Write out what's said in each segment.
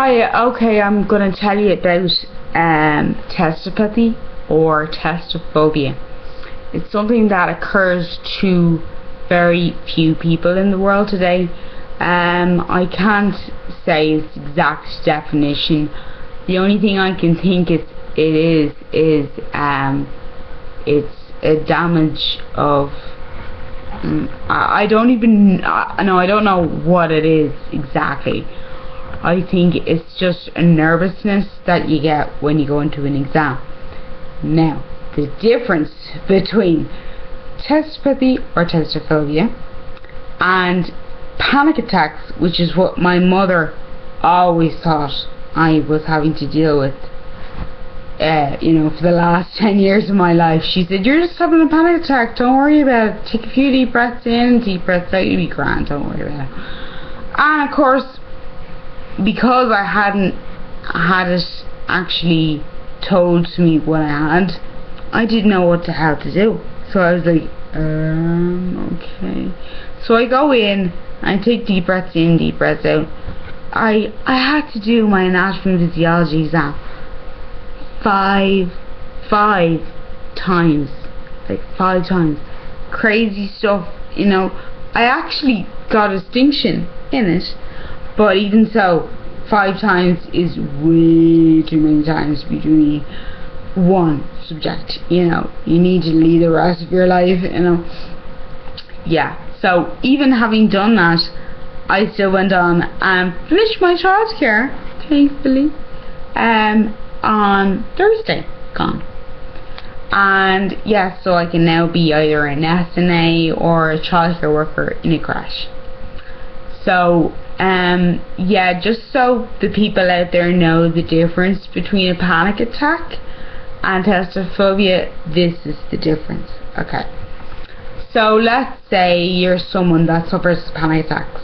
Hi, okay, I'm going to tell you about testopathy or testophobia. It's something that occurs to very few people in the world today. I can't say its exact definition. The only thing I can think it's a damage of I don't know what it is exactly. I think it's just a nervousness that you get when you go into an exam. Now, the difference between testopathy or testophobia and panic attacks, which is what my mother always thought I was having to deal with, for the last 10 years of my life. She said, "You're just having a panic attack, don't worry about it. Take a few deep breaths in, deep breaths out, you'll be grand, don't worry about it." And of course, because I hadn't had it actually told to me what I had, I didn't know what the hell to do. So I was like, okay. So I go in, I take deep breaths in, deep breaths out. I had to do my anatomy and physiology exam five times. Like 5 times. Crazy stuff, I actually got a distinction in it. But even so, 5 times is way too many times to be doing one subject. You need to lead the rest of your life. Yeah. So even having done that, I still went on and finished my childcare, thankfully, on Thursday. Gone. And yeah, so I can now be either an SNA or a childcare worker in a crash. So yeah, just so the people out there know the difference between a panic attack and testophobia, this is the difference. Okay, so let's say you're someone that suffers panic attacks.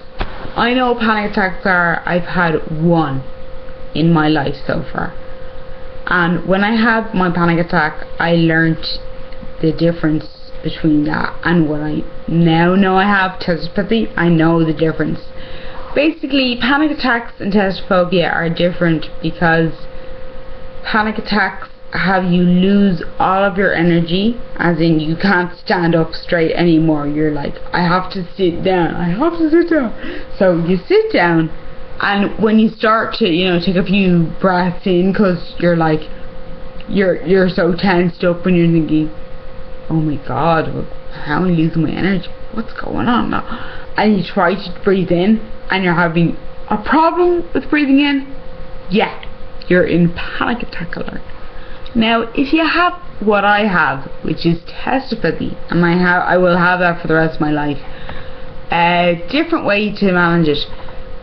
I know panic attacks I've had one in my life so far, and when I had my panic attack, I learned the difference between that and what I now know I have, testopathy. I know the difference. Basically, panic attacks and testophobia are different because panic attacks have you lose all of your energy, as in you can't stand up straight anymore. You're like, I have to sit down, I have to sit down. So you sit down, and when you start to take a few breaths in, because you're like, you're so tensed up and you're thinking, oh my god, how am I losing my energy? What's going on now? And you try to breathe in and you're having a problem with breathing in, yeah, you're in panic attack alert. Now, if you have what I have, which is testopathy, and I will have that for the rest of my life, a different way to manage it.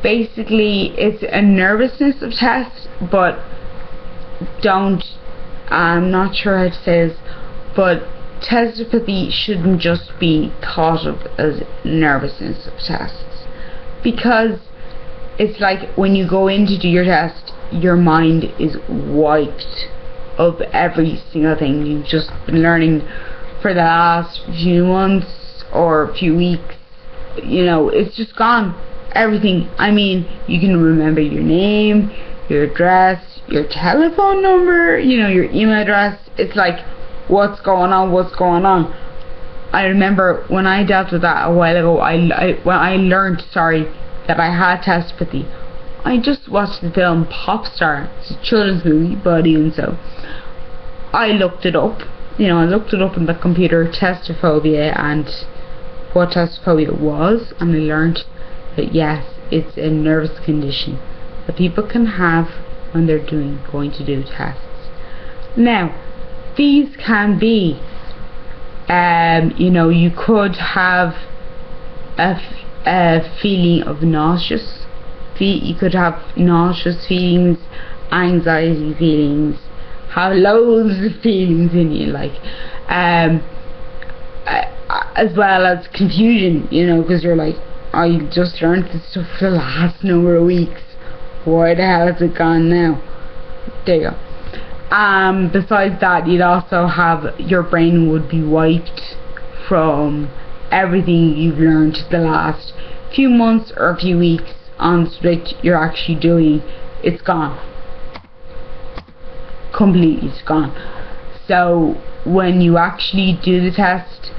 Basically, it's a nervousness of tests, but I'm not sure how to say this, but testopathy shouldn't just be thought of as nervousness of tests, because it's like when you go in to do your test, your mind is wiped of every single thing you've just been learning for the last few months or few weeks. It's just gone. Everything. I mean, you can remember your name, your address, your telephone number, your email address. It's like, what's going on? I remember when I dealt with that a while ago, when I learned that I had testopathy, I just watched the film Popstar. It's a children's movie, but even so, I looked it up. I looked it up on the computer, testophobia, and what testophobia was, and I learned that yes, it's a nervous condition that people can have when they're going to do tests. Now, these can be, you could have a feeling of nauseous. You could have nauseous feelings, anxiety feelings, have loads of feelings in you, like, as well as confusion, because you're like, I just learned this stuff for the last number of weeks. Where the hell has it gone now? There you go. Besides that, you'd also have, your brain would be wiped from everything you've learned the last few months or a few weeks on the subject you're actually doing it's gone. Completely, it's gone. So when you actually do the test,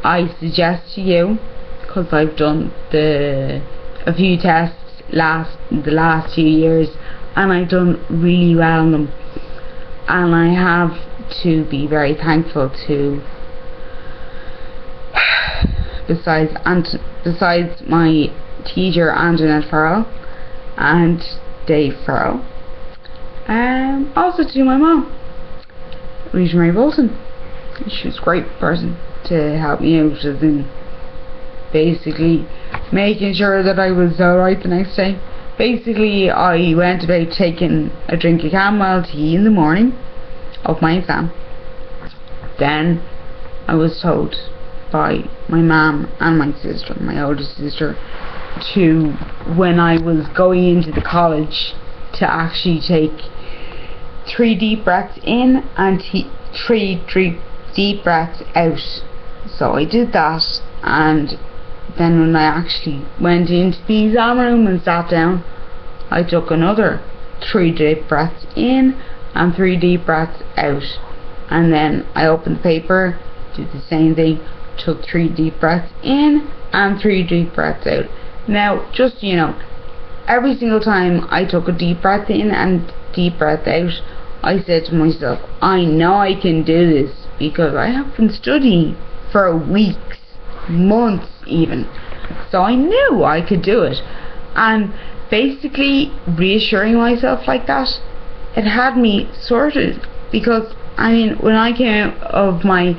I suggest to you, because I've done a few tests the last few years, and I've done really well on them, and I have to be very thankful to, besides my teacher Antoinette Farrell and Dave Farrell, also to my mom, Rita Mary Bolton. She was a great person to help me out, as in basically making sure that I was alright the next day. Basically, I went about taking a drink of chamomile tea in the morning of my exam. Then I was told by my mum and my sister, my older sister, to, when I was going into the college, to actually take 3 deep breaths in and 3 deep breaths out. So I did that, and then when I actually went into the exam room and sat down, I took another 3 deep breaths in and 3 deep breaths out, and then I opened the paper, did the same thing, took 3 deep breaths in and 3 deep breaths out. Now, just so you know, every single time I took a deep breath in and deep breath out, I said to myself, I know I can do this, because I have been studying for weeks, months even, so I knew I could do it. And basically reassuring myself like that, it had me sorted, because I mean, when I came out of my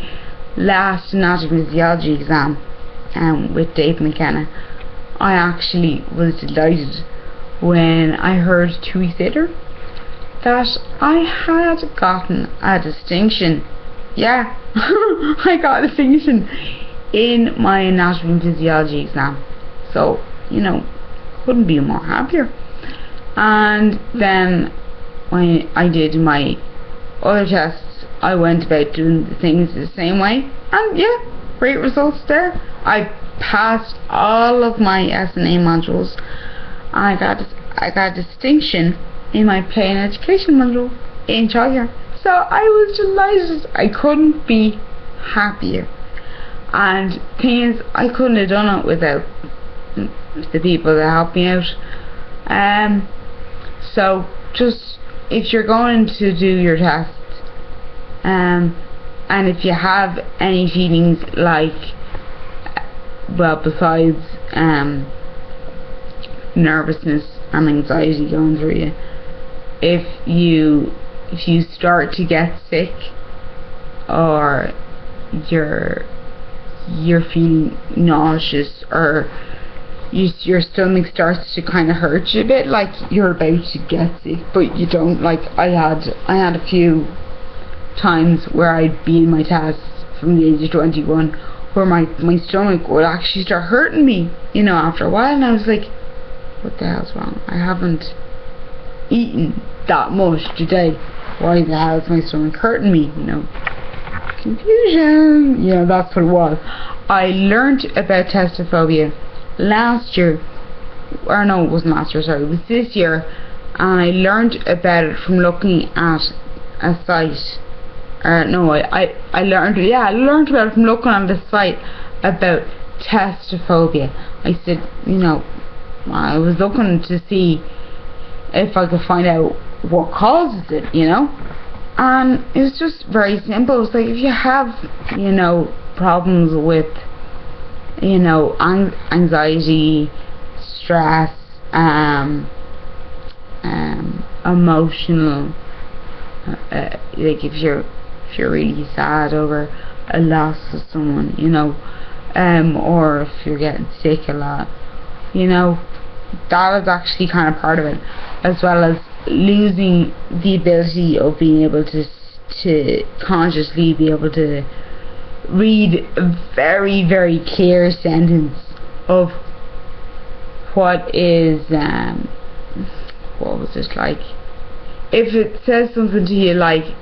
last anatomy physiology exam with Dave McKenna, I actually was delighted when I heard 2 weeks later that I had gotten a distinction. Yeah, I got a distinction in my anatomy and physiology exam. So, you know, couldn't be more happier. And then when I did my other tests, I went about doing the things the same way, and yeah, great results there. I passed all of my S&A modules. I got a distinction in my play and education module in childcare. So I was delighted. I couldn't be happier. And thing is, I couldn't have done it without the people that helped me out. So just, if you're going to do your tests, and if you have any feelings like, well, besides nervousness and anxiety going through you, if you start to get sick, or you're feeling nauseous, or your stomach starts to kind of hurt you a bit, like you're about to get sick but you don't, like I had a few times where I'd be in my tests from the age of 21 where my stomach would actually start hurting me, you know, after a while, and I was like, what the hell's wrong? I haven't eaten that much today. Why the hell is my stomach hurting me? You know, confusion. Yeah, that's what it was. I learned about testophobia last year, or no, it wasn't last year, sorry, it was this year, and I learned about it from looking at a site. I learned about it from looking at a site about testophobia. I said, you know, I was looking to see if I could find out what causes it, you know, and it was just very simple. It's like, if you have, you know, problems with, you know, anxiety, stress, emotional, like if you're really sad over a loss of someone, you know, or if you're getting sick a lot, you know, that is actually kind of part of it, as well as losing the ability of being able to consciously be able to read a very, very clear sentence of what is, what was it like? If it says something to you like,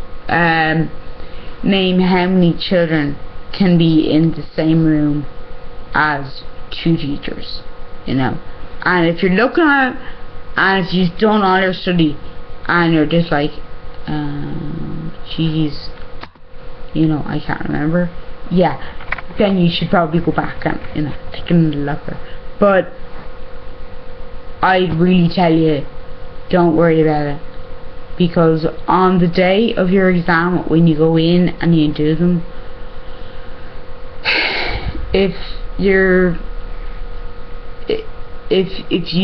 name how many children can be in the same room as 2 teachers, you know, and if you're looking at it And if you've done all your study and you're just like, geez, you know, I can't remember, yeah, then you should probably go back and, you know, take another look. But I'd really tell you, don't worry about it, because on the day of your exam, when you go in and you do them, if you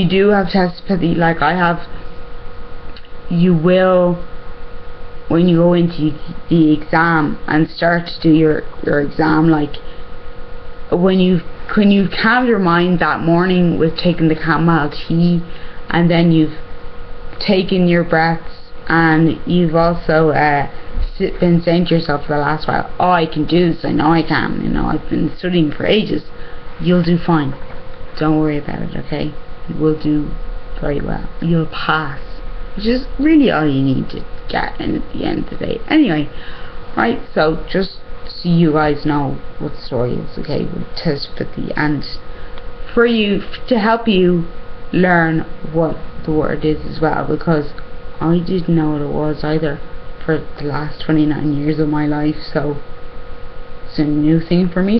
do have testophobia like I have, you will, when you go into the exam and start to do your exam, like when you calm your mind that morning with taking the chamomile tea, and then you've taken your breaths, and you've also been saying to yourself for the last while, oh, I can do this, I know I can, you know, I've been studying for ages, you'll do fine. Don't worry about it, okay? You will do very well. You'll pass, which is really all you need to get in at the end of the day. Anyway, right, so just so you guys know what the story is, okay, with testophobia, and for you, to help you learn what the word is as well, because I didn't know what it was either for the last 29 years of my life, so it's a new thing for me.